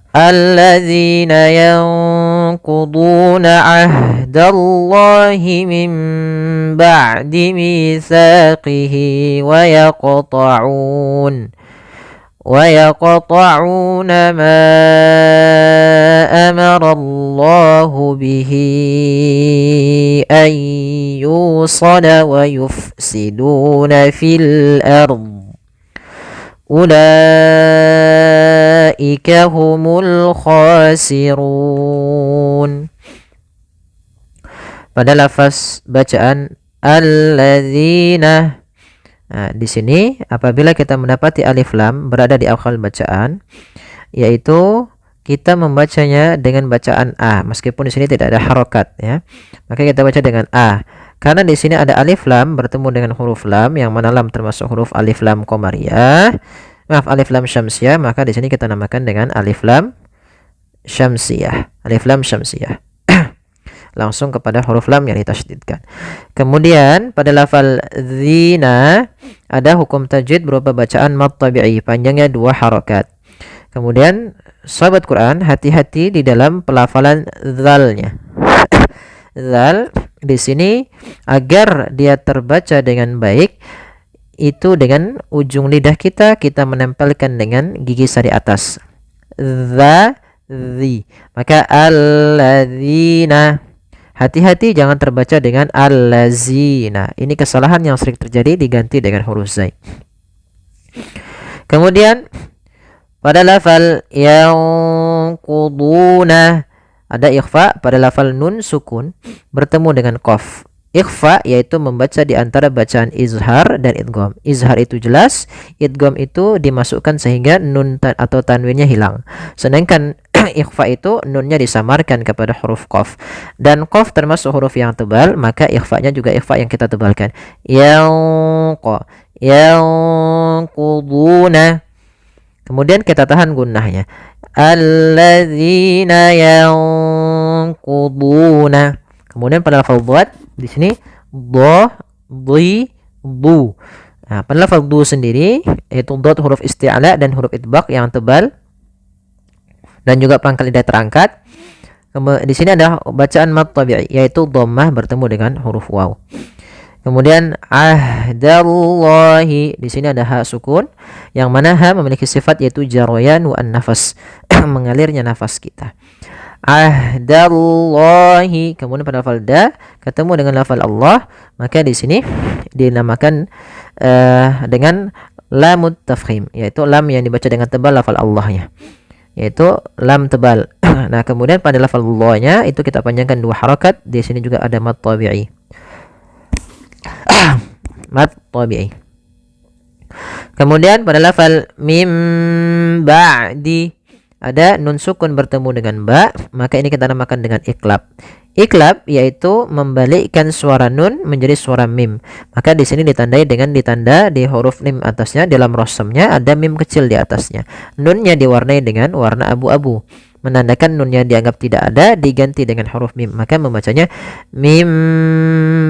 الذين ينقضون عهد الله من بعد ميثاقه ويقطعون ما أمر الله به أن يوصل ويفسدون في الأرض أولئك هم الخاسرون. Pada lafaz bacaan alladzina, nah, di sini apabila kita mendapati alif lam berada di awal bacaan, yaitu kita membacanya dengan bacaan a, meskipun di sini tidak ada harokat, ya, maka kita baca dengan a. Karena di sini ada alif lam bertemu dengan huruf lam, yang mana lam termasuk huruf alif lam qamariyah, alif lam syamsiyah, maka di sini kita namakan dengan alif lam syamsiyah, langsung kepada huruf lam yang ditasydidkan. Kemudian pada lafal zina ada hukum tajwid berupa bacaan mad tabi'i, panjangnya 2 harokat. Kemudian sahabat Quran, hati-hati di dalam pelafalan zalnya. Zal di sini agar dia terbaca dengan baik, itu dengan ujung lidah kita menempelkan dengan gigi sari atas. Zi. Maka alladzina. Hati-hati jangan terbaca dengan allazina. Ini kesalahan yang sering terjadi, diganti dengan huruf zai. Kemudian pada lafal yanquduna ada ikhfa pada lafal nun sukun bertemu dengan qaf. Ikhfa yaitu membaca di antara bacaan izhar dan idgham. Izhar itu jelas, idgham itu dimasukkan sehingga nun atau tanwinnya hilang. Sedangkan ikhfa itu nunnya disamarkan kepada huruf qaf. Dan qaf termasuk huruf yang tebal, maka ikhfanya juga ikhfa yang kita tebalkan. Yanquduna. Kemudian kita tahan gunnahnya. Alladzina yanquduna. Kemudian pada lafal dhad di sini dha, dhi, bu. Nah, pada lafal du sendiri yaitu dhad huruf isti'la dan huruf idbaq yang tebal dan juga pangkal lidah terangkat. Di sini ada bacaan mad tabi'i yaitu dhammah bertemu dengan huruf waw. Kemudian ahdallahi, di sini ada ha sukun yang mana ha memiliki sifat yaitu jarayan wa an-nafas, mengalirnya nafas kita. Ahdallahi. Kemudian pada lafal da ketemu dengan lafal Allah, maka di sini dinamakan dengan lamut tafkhim, yaitu lam yang dibaca dengan tebal lafal Allahnya, yaitu lam tebal. Nah, kemudian pada lafal Allahnya itu kita panjangkan 2 harakat. Di sini juga ada mad tabi'i. Mad tabi'i. Kemudian pada lafal mim ba'di ada nun sukun bertemu dengan ba, maka ini kita namakan dengan iklab. Iklab yaitu membalikkan suara nun menjadi suara mim. Maka di sini ditandai dengan ditanda di huruf mim atasnya, dalam rosamnya ada mim kecil di atasnya. Nunnya diwarnai dengan warna abu-abu, menandakan nunnya dianggap tidak ada, diganti dengan huruf mim. Maka membacanya mim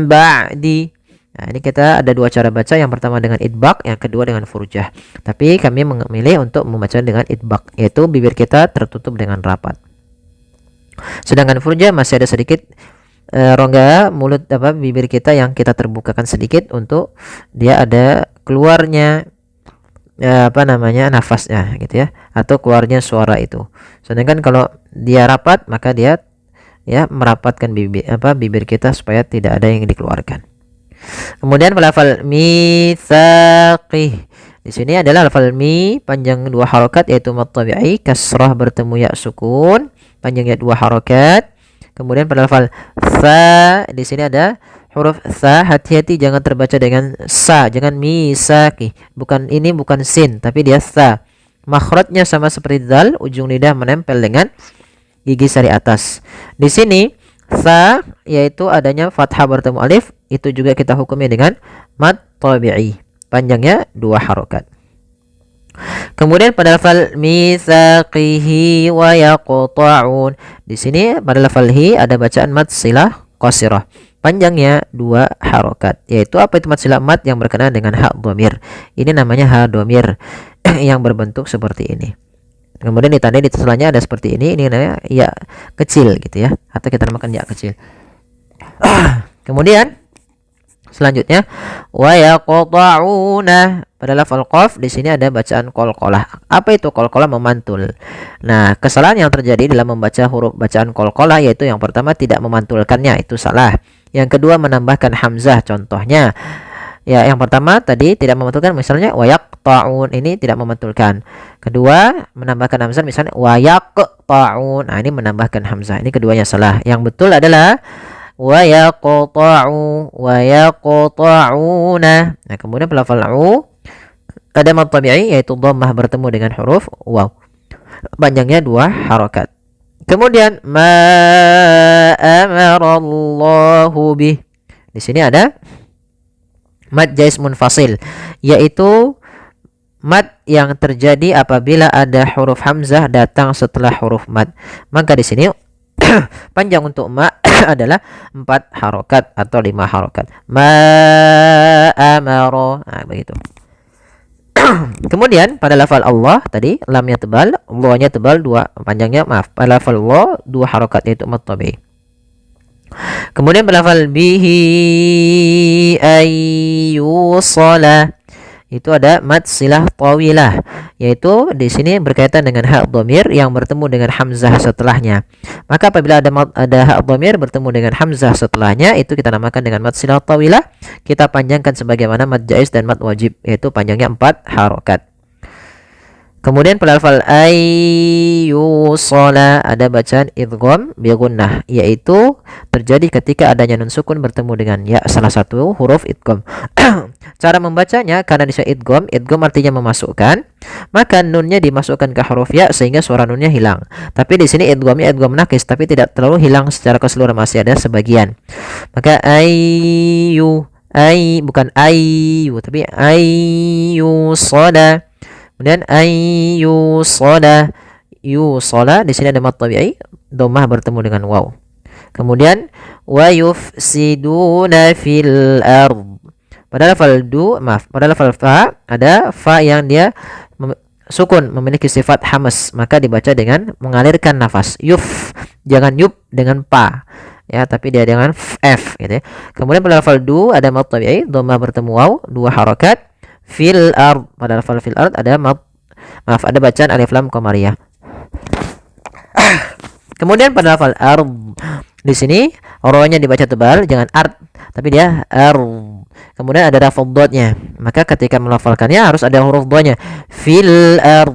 ba'di. Nah, ini kita ada 2 cara baca, yang pertama dengan idbaq, yang kedua dengan furjah. Tapi kami memilih untuk membaca dengan idbaq, yaitu bibir kita tertutup dengan rapat. Sedangkan furjah masih ada sedikit rongga mulut bibir kita yang kita terbukakan sedikit untuk dia ada keluarnya nafasnya gitu ya, atau keluarnya suara itu. Sedangkan kalau dia rapat, maka dia merapatkan bibir kita supaya tidak ada yang dikeluarkan. Kemudian lafal mitsaqih. Di sini adalah lafal mi panjang 2 harakat yaitu mad tabi'i, kasrah bertemu ya sukun, panjangnya 2 harakat. Kemudian pada lafal sa di sini ada huruf sa, hati-hati jangan terbaca dengan sa, jangan misaqih. Bukan sin, tapi dia sa. Makhrajnya sama seperti dal, ujung lidah menempel dengan gigi sari atas. Di sini sa yaitu adanya fathah bertemu alif, itu juga kita hukumi dengan mad tabi'i, panjangnya 2 harakat. Kemudian pada lafal mitsaqihi wa yaqta'un, di sini pada lafal hi ada bacaan mad silah qasirah, panjangnya 2 harakat. Yaitu apa itu mad silah? Mad yang berkenaan dengan ha dhamir. Ini namanya ha dhamir yang berbentuk seperti ini. Kemudian ditandai di setelahnya ada seperti ini namanya ya kecil gitu ya, atau kita namakan ya kecil. Kemudian selanjutnya wa yaqta'una, pada lafal qaf di sini ada bacaan qalqalah. Apa itu qalqalah? Memantul. Nah, kesalahan yang terjadi dalam membaca huruf bacaan qalqalah yaitu yang pertama tidak memantulkannya, itu salah. Yang kedua menambahkan hamzah, contohnya ya yang pertama tadi tidak memantulkan, misalnya wa yaqta'un, ini tidak memantulkan. Kedua menambahkan hamzah, misalnya wa yaqta'un, nah ini menambahkan hamzah, ini keduanya salah. Yang betul adalah wa yaqta'u wa yaqta'una. Nah, kemudian pelafal u ada mad tabi'i yaitu dhammah bertemu dengan huruf waw. Panjangnya 2 harokat. Kemudian ma amarallahu bih. Di sini ada mad jaiz munfasil, yaitu mad yang terjadi apabila ada huruf hamzah datang setelah huruf mad. Maka di sini panjang untuk ma adalah 4 harokat atau 5 harokat. Ma amaro. Nah, begitu. Kemudian pada lafal Allah tadi lamnya tebal, Allahnya tebal, panjangnya pada lafal Allah 2 harokat yaitu mad tabi'i. Kemudian pada lafal bihi ayyusala itu ada mad silah tawilah, yaitu di sini berkaitan dengan hak dhamir yang bertemu dengan hamzah setelahnya. Maka apabila ada hak dhamir bertemu dengan hamzah setelahnya, itu kita namakan dengan mad silah tawilah. Kita panjangkan sebagaimana mad jaiz dan mad wajib, yaitu panjangnya 4 harokat. Kemudian pada lafal ayyusala ada bacaan idgham bi gunnah, yaitu terjadi ketika adanya nun sukun bertemu dengan ya, salah satu huruf idgham. Cara membacanya, karena di sini idgham artinya memasukkan, maka nunnya dimasukkan ke huruf ya sehingga suara nunnya hilang. Tapi di sini idghamnya idgham nakis, tapi tidak terlalu hilang secara keseluruhan, masih ada sebagian. Maka bukan ayyu tapi ayyusala. Kemudian ayyusala, yusala di sini ada mad tabi'i, dhammah bertemu dengan waw. Kemudian wa yufsiduna fil ard. Pada lafal pada lafal fa ada fa yang dia sukun, memiliki sifat hamas, maka dibaca dengan mengalirkan nafas. Yuf, jangan yup dengan pa. Ya, tapi dia dengan f gitu ya. Kemudian pada lafal ada mad tabi'i, dhammah bertemu waw, 2 harokat. Fil ard, pada lafal fil ard ada ada bacaan alif lam qamariyah. Kemudian pada lafal ard di sini ro-nya dibaca tebal, jangan ard, tapi dia ard. Kemudian ada lafal dotnya, maka ketika melafalkannya harus ada huruf dotnya. Fil ard,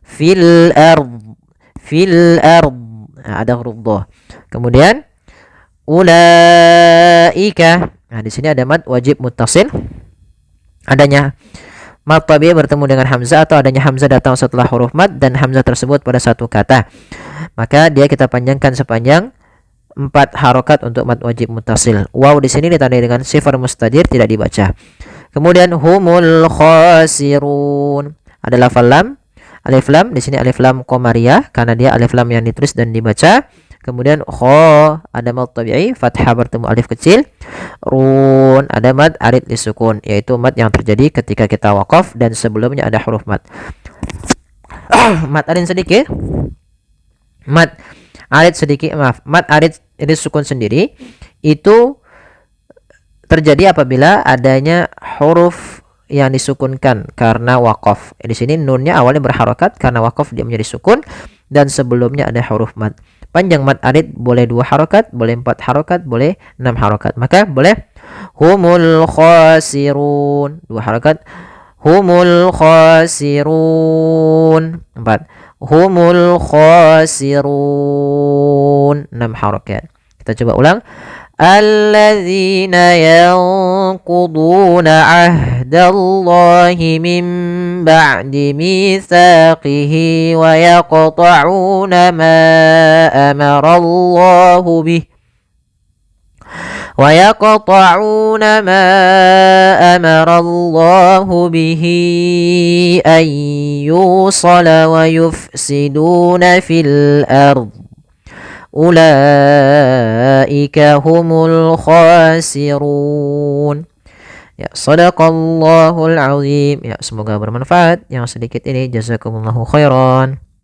fil ard, fil ard. Nah, ada huruf dot. Kemudian ulaika. Nah, di sini ada mad wajib muttasil. Adanya mad tabi'i bertemu dengan hamzah atau adanya hamzah datang setelah huruf mad dan hamzah tersebut pada satu kata, maka dia kita panjangkan sepanjang 4 harokat untuk mad wajib muttasil. Waw di sini ditandai dengan sifar mustadir, tidak dibaca. Kemudian humul khasirun, ada lafal lam, alif lam, di sini alif lam qamariyah karena dia alif lam yang ditulis dan dibaca. Kemudian kha ada mad tabi'i, fathah bertemu alif kecil. Run ada mad arid disukun, yaitu mad yang terjadi ketika kita waqaf dan sebelumnya ada huruf mad. Mad arid sedikit. Mad arid sedikit, mad arid disukun sendiri itu terjadi apabila adanya huruf yang disukunkan karena waqaf. Di sini nunnya awalnya berharokat karena waqaf, dia menjadi sukun dan sebelumnya ada huruf mad. Panjang mad arid boleh 2 harokat, boleh 4 harokat, boleh 6 harokat. Maka boleh humul khasirun 2 harokat, humul khasirun 4, humul khasirun 6 harokat. Kita coba ulang. Alladzina yanquduna ahdallahi min ba'di mitsaqihi wa yaqta'una ma amarallahu bih an yusala wa yufsiduna fil ard. Ulaika humul khasirun. Ya, sadaqallahul azim. Ya, semoga bermanfaat. Yang sedikit ini jazakumullahu khairan.